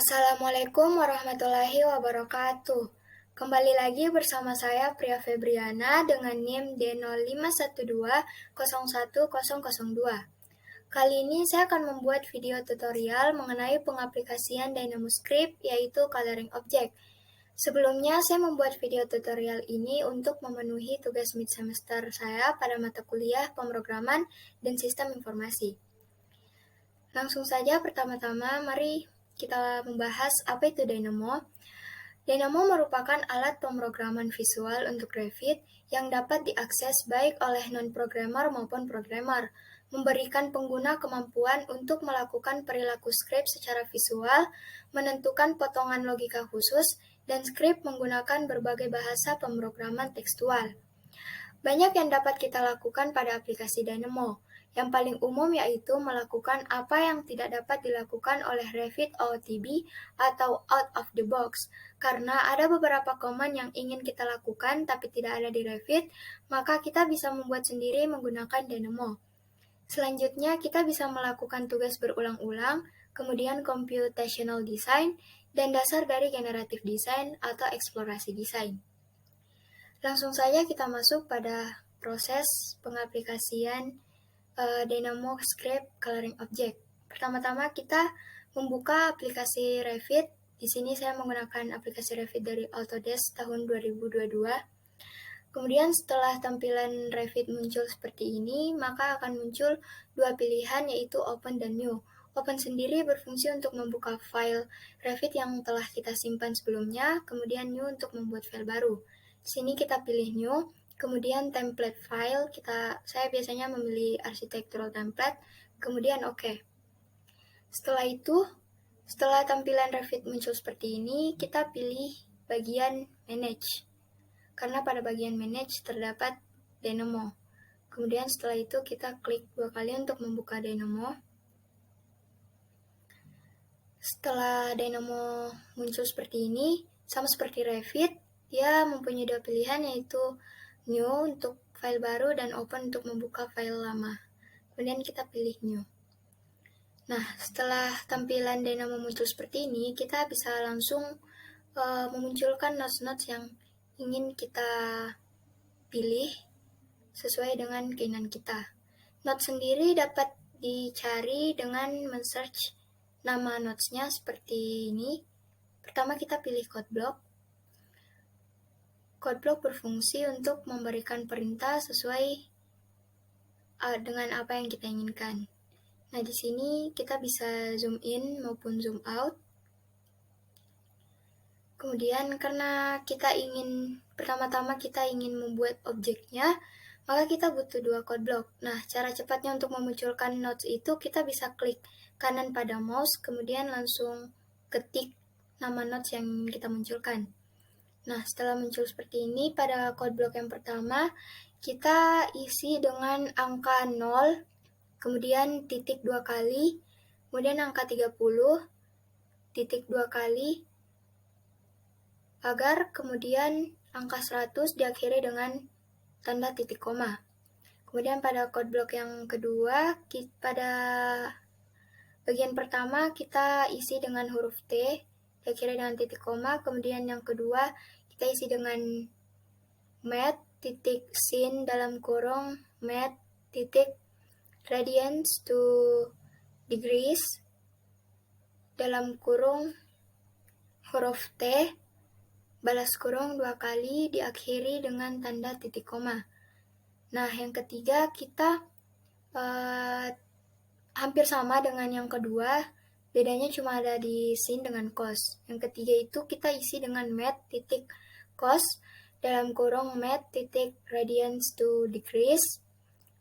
Assalamualaikum warahmatullahi wabarakatuh. Kembali lagi bersama saya Priya Febriana dengan NIM D0512010002. Kali ini saya akan membuat video tutorial mengenai pengaplikasian DynamoScript yaitu coloring object. Sebelumnya saya membuat video tutorial ini untuk memenuhi tugas mid semester saya pada mata kuliah pemrograman dan sistem informasi. Langsung saja pertama-tama mari kita membahas apa itu Dynamo. Dynamo merupakan alat pemrograman visual untuk Revit yang dapat diakses baik oleh non-programmer maupun programmer, memberikan pengguna kemampuan untuk melakukan perilaku script secara visual, menentukan potongan logika khusus, dan script menggunakan berbagai bahasa pemrograman tekstual. Banyak yang dapat kita lakukan pada aplikasi Dynamo. Yang paling umum yaitu melakukan apa yang tidak dapat dilakukan oleh Revit OOTB atau out of the box. Karena ada beberapa command yang ingin kita lakukan tapi tidak ada di Revit, maka kita bisa membuat sendiri menggunakan Dynamo. Selanjutnya, kita bisa melakukan tugas berulang-ulang, kemudian computational design, dan dasar dari generative design atau eksplorasi desain. Langsung saja kita masuk pada proses pengaplikasian DynamoScript Coloring Object. Pertama-tama kita membuka aplikasi Revit. Di sini saya menggunakan aplikasi Revit dari Autodesk tahun 2022. Kemudian setelah tampilan Revit muncul seperti ini, maka akan muncul dua pilihan yaitu Open dan New. Open sendiri berfungsi untuk membuka file Revit yang telah kita simpan sebelumnya, kemudian New untuk membuat file baru. Di sini kita pilih New. Kemudian template file, saya biasanya memilih architectural template, kemudian OK. Setelah itu, setelah tampilan Revit muncul seperti ini, kita pilih bagian Manage. Karena pada bagian Manage terdapat Dynamo. Kemudian setelah itu kita klik dua kali untuk membuka Dynamo. Setelah Dynamo muncul seperti ini, sama seperti Revit, dia mempunyai dua pilihan yaitu New untuk file baru dan Open untuk membuka file lama. Kemudian kita pilih New. Nah, setelah tampilan Dynamo muncul seperti ini, kita bisa langsung memunculkan notes-notes yang ingin kita pilih sesuai dengan keinginan kita. Notes sendiri dapat dicari dengan men-search nama notes-nya seperti ini. Pertama kita pilih code block. Code block berfungsi untuk memberikan perintah sesuai dengan apa yang kita inginkan. Nah, di sini kita bisa zoom in maupun zoom out. Kemudian karena pertama-tama kita ingin membuat objeknya, maka kita butuh dua code block. Nah, cara cepatnya untuk memunculkan notes itu kita bisa klik kanan pada mouse, kemudian langsung ketik nama notes yang kita munculkan. Nah, setelah muncul seperti ini, pada code block yang pertama, kita isi dengan angka 0, kemudian titik 2 kali, kemudian angka 30, titik 2 kali, agar kemudian angka 100 diakhiri dengan tanda titik koma. Kemudian pada code block yang kedua, pada bagian pertama kita isi dengan huruf T, diakhiri dengan titik koma. Kemudian yang kedua, kita isi dengan math titik sin dalam kurung math titik radians to degrees dalam kurung huruf T balas kurung 2 kali diakhiri dengan tanda titik koma. Nah, yang ketiga kita hampir sama dengan yang kedua, bedanya cuma ada di sin dengan cos. Yang ketiga itu kita isi dengan math titik cos dalam kurung math titik radians to degrees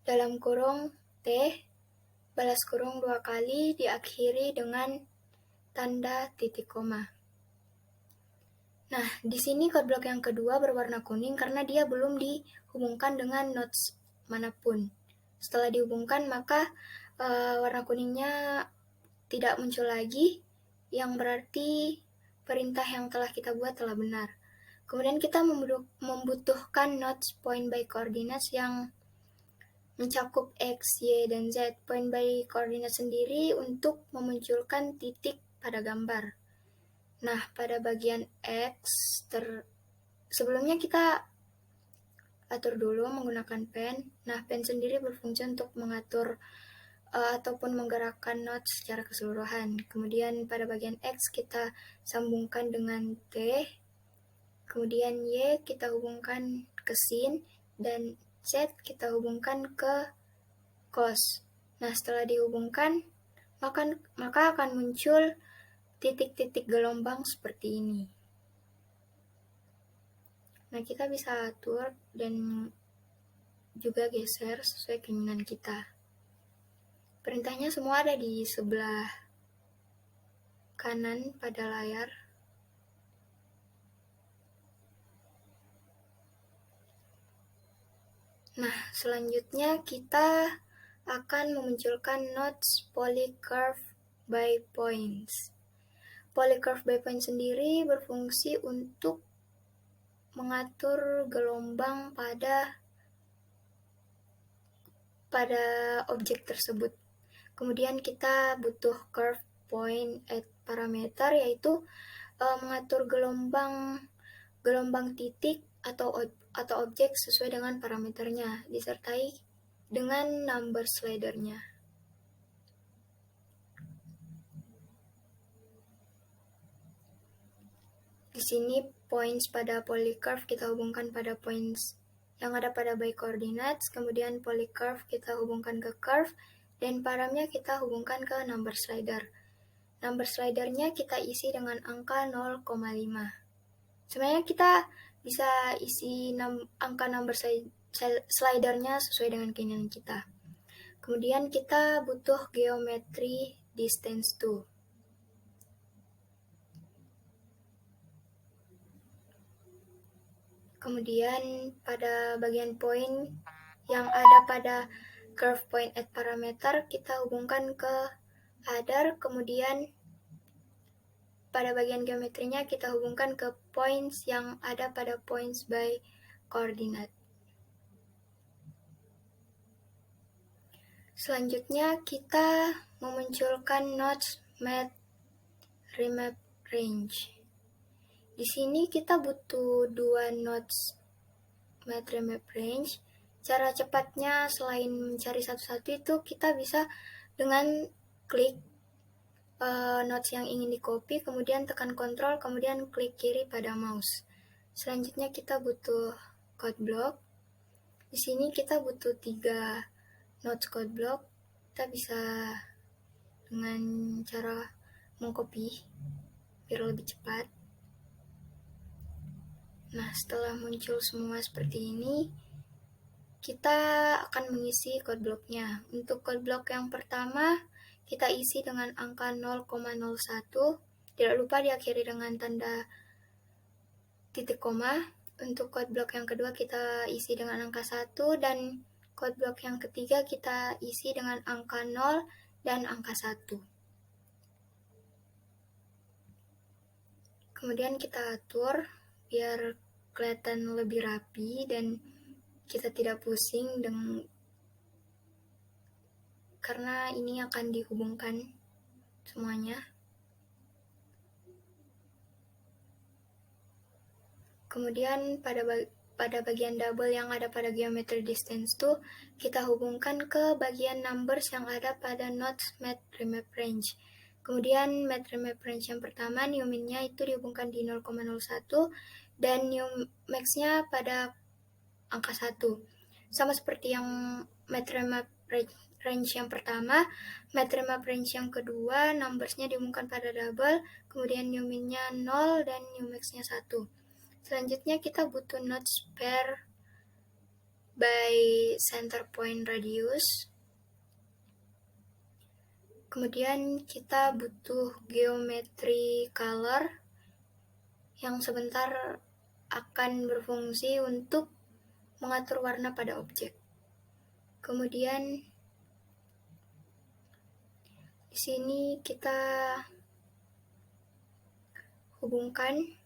dalam kurung T balas kurung 2 kali diakhiri dengan tanda titik koma. Nah, di sini code block yang kedua berwarna kuning karena dia belum dihubungkan dengan notes manapun. Setelah dihubungkan, maka warna kuningnya tidak muncul lagi, yang berarti perintah yang telah kita buat telah benar. Kemudian kita membutuhkan notes point by coordinates yang mencakup X, Y, dan Z. Point by coordinate sendiri untuk memunculkan titik pada gambar. Nah, pada bagian X, sebelumnya kita atur dulu menggunakan pen. Nah, pen sendiri berfungsi untuk mengatur ataupun menggerakkan notes secara keseluruhan. Kemudian pada bagian X kita sambungkan dengan T, kemudian Y kita hubungkan ke sin, dan Z kita hubungkan ke cos. Nah, setelah dihubungkan, maka akan muncul titik-titik gelombang seperti ini. Nah, kita bisa atur dan juga geser sesuai keinginan kita. Perintahnya semua ada di sebelah kanan pada layar. Nah, selanjutnya kita akan memunculkan nodes polycurve by points. Polycurve by points sendiri berfungsi untuk mengatur gelombang pada objek tersebut. Kemudian kita butuh curve point at parameter, yaitu mengatur gelombang titik atau objek sesuai dengan parameternya, disertai dengan number slidernya. Di sini points pada polycurve kita hubungkan pada points yang ada pada by coordinates, kemudian polycurve kita hubungkan ke curve, dan paramnya kita hubungkan ke number slider. Number slidernya kita isi dengan angka 0,5. Sebenarnya kita bisa isi angka number slidernya sesuai dengan keinginan kita. Kemudian kita butuh geometry distance to. Kemudian pada bagian point yang ada pada curve point at parameter kita hubungkan ke other, kemudian pada bagian geometrinya kita hubungkan ke points yang ada pada points by coordinate. Selanjutnya kita memunculkan nodes math remap range. Di sini kita butuh 2 nodes math remap range. Cara cepatnya selain mencari satu-satu itu kita bisa dengan klik notes yang ingin di copy, kemudian tekan Ctrl, kemudian klik kiri pada mouse. Selanjutnya kita butuh code block. Di sini kita butuh 3 notes code block. Kita bisa dengan cara mengcopy biar lebih cepat. Nah, setelah muncul semua seperti ini, kita akan mengisi code blocknya. Untuk code block yang pertama, kita isi dengan angka 0,01. Tidak lupa diakhiri dengan tanda titik koma. Untuk code block yang kedua, kita isi dengan angka 1. Dan code block yang ketiga, kita isi dengan angka 0 dan angka 1. Kemudian kita atur biar kelihatan lebih rapi dan kita tidak pusing karena ini akan dihubungkan semuanya. Kemudian pada bagian double yang ada pada geometry distance tuh kita hubungkan ke bagian numbers yang ada pada nodes math remap range. Kemudian math remap range yang pertama new min-nya itu dihubungkan di 0,01 dan new max-nya pada angka 1. Sama seperti yang math remap range yang pertama, math remap range yang kedua numbers-nya dihubungkan pada double, kemudian new min-nya 0 dan new max-nya 1. Selanjutnya kita butuh nodes pair by center point radius. Kemudian kita butuh geometry color yang sebentar akan berfungsi untuk mengatur warna pada objek. Kemudian di sini kita hubungkan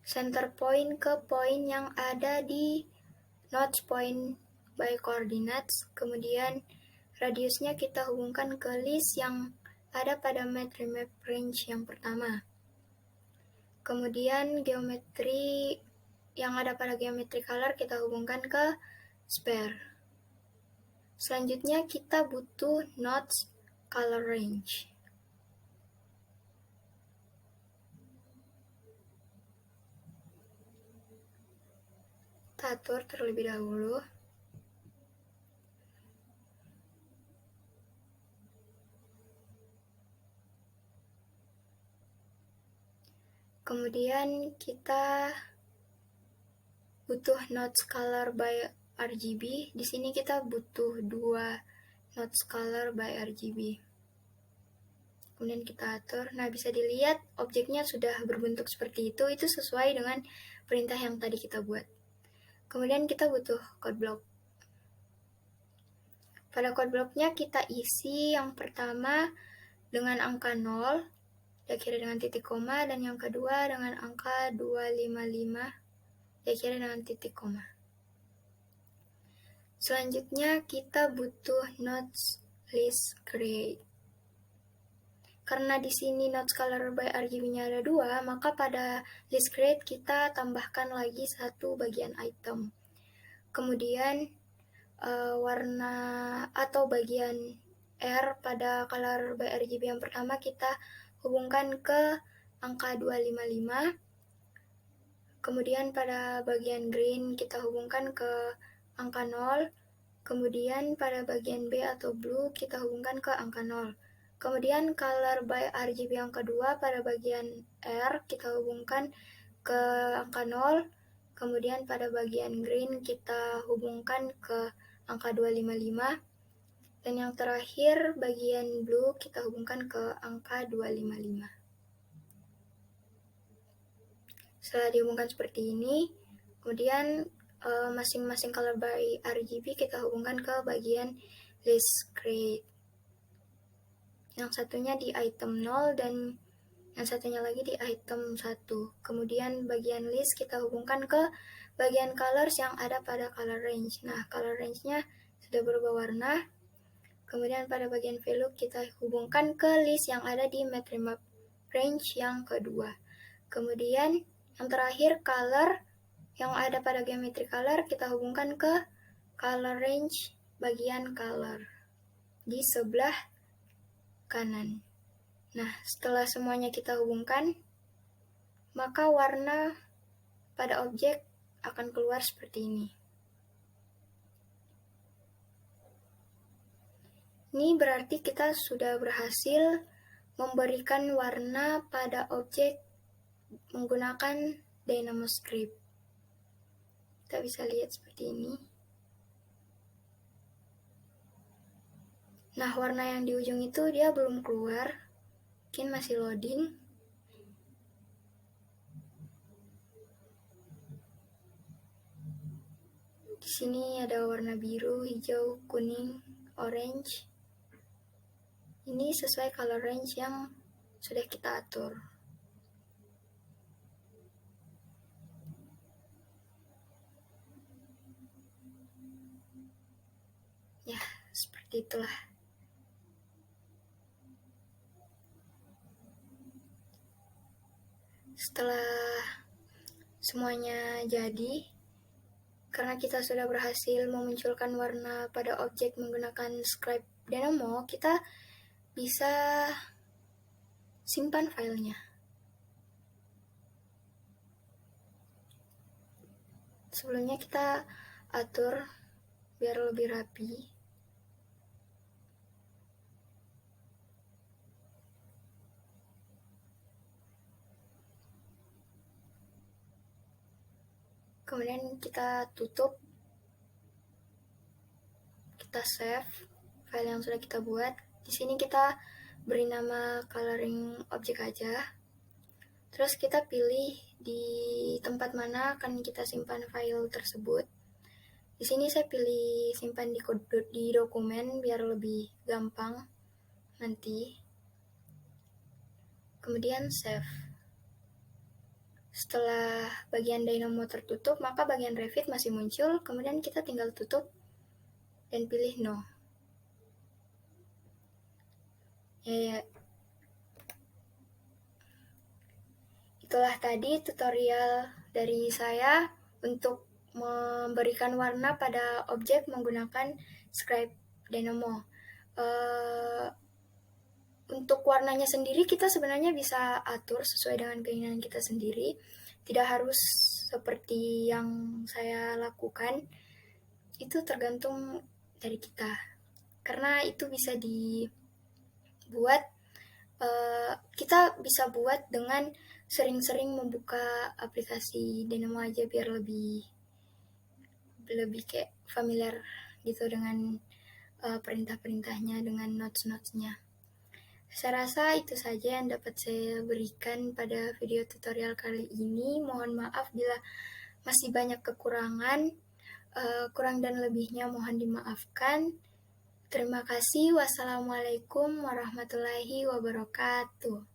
center point ke point yang ada di nodes point by coordinates. Kemudian radiusnya kita hubungkan ke list yang ada pada math remap range yang pertama. Kemudian geometri yang ada pada geometri color kita hubungkan ke sphere. Selanjutnya kita butuh nodes color range. Kita atur terlebih dahulu. Kemudian kita butuh nodes color by RGB. Di sini kita butuh 2 nodes color by RGB. Kemudian kita atur. Nah, bisa dilihat objeknya sudah berbentuk seperti itu sesuai dengan perintah yang tadi kita buat. Kemudian kita butuh code block. Pada code blocknya kita isi yang pertama dengan angka 0, diakhiri dengan titik koma, dan yang kedua dengan angka 255, diakhiri dengan titik koma. Selanjutnya kita butuh nodes list create. Karena di sini nodes color by RGB-nya ada 2, maka pada list create kita tambahkan lagi 1 bagian item. Kemudian warna atau bagian R pada color by RGB yang pertama kita hubungkan ke angka 255. Kemudian pada bagian green kita hubungkan ke angka 0. Kemudian pada bagian B atau blue kita hubungkan ke angka 0. Kemudian color by RGB yang kedua pada bagian R kita hubungkan ke angka 0. Kemudian pada bagian green kita hubungkan ke angka 255. Dan yang terakhir bagian blue kita hubungkan ke angka 255. Setelah dihubungkan seperti ini, kemudian masing-masing color by RGB kita hubungkan ke bagian list create. Yang satunya di item 0 dan yang satunya lagi di item 1. Kemudian bagian list kita hubungkan ke bagian colors yang ada pada color range. Nah, color range-nya sudah berubah warna. Kemudian pada bagian value kita hubungkan ke list yang ada di matrix range yang kedua. Kemudian yang terakhir color yang ada pada geometry color kita hubungkan ke color range bagian color di sebelah kanan. Nah, setelah semuanya kita hubungkan, maka warna pada objek akan keluar seperti ini. Ini berarti kita sudah berhasil memberikan warna pada objek menggunakan DynamoScript. Kita bisa lihat seperti ini. Nah, warna yang di ujung itu dia belum keluar, mungkin masih loading. Di sini ada warna biru, hijau, kuning, orange. Ini sesuai color range yang sudah kita atur. Ya, seperti itulah. Setelah semuanya jadi, karena kita sudah berhasil memunculkan warna pada objek menggunakan script Dynamo, kita bisa simpan filenya. Sebelumnya kita atur biar lebih rapi. Kemudian kita tutup, kita save file yang sudah kita buat. Di sini kita beri nama coloring objek aja. Terus kita pilih di tempat mana akan kita simpan file tersebut. Di sini saya pilih simpan di dokumen biar lebih gampang nanti. Kemudian save. Setelah bagian Dynamo tertutup, maka bagian Revit masih muncul. Kemudian kita tinggal tutup dan pilih no. Itu Itulah tadi tutorial dari saya untuk memberikan warna pada objek menggunakan Scribe Dynamo. Untuk warnanya sendiri kita sebenarnya bisa atur sesuai dengan keinginan kita sendiri. Tidak harus seperti yang saya lakukan. Itu tergantung dari kita. Karena itu bisa dibuat, kita bisa buat dengan sering-sering membuka aplikasi Dynamo aja biar lebih kayak familiar gitu dengan perintah-perintahnya, dengan notes-notesnya. Saya rasa itu saja yang dapat saya berikan pada video tutorial kali ini. Mohon maaf bila masih banyak kekurangan. Kurang dan lebihnya mohon dimaafkan. Terima kasih. Wassalamualaikum warahmatullahi wabarakatuh.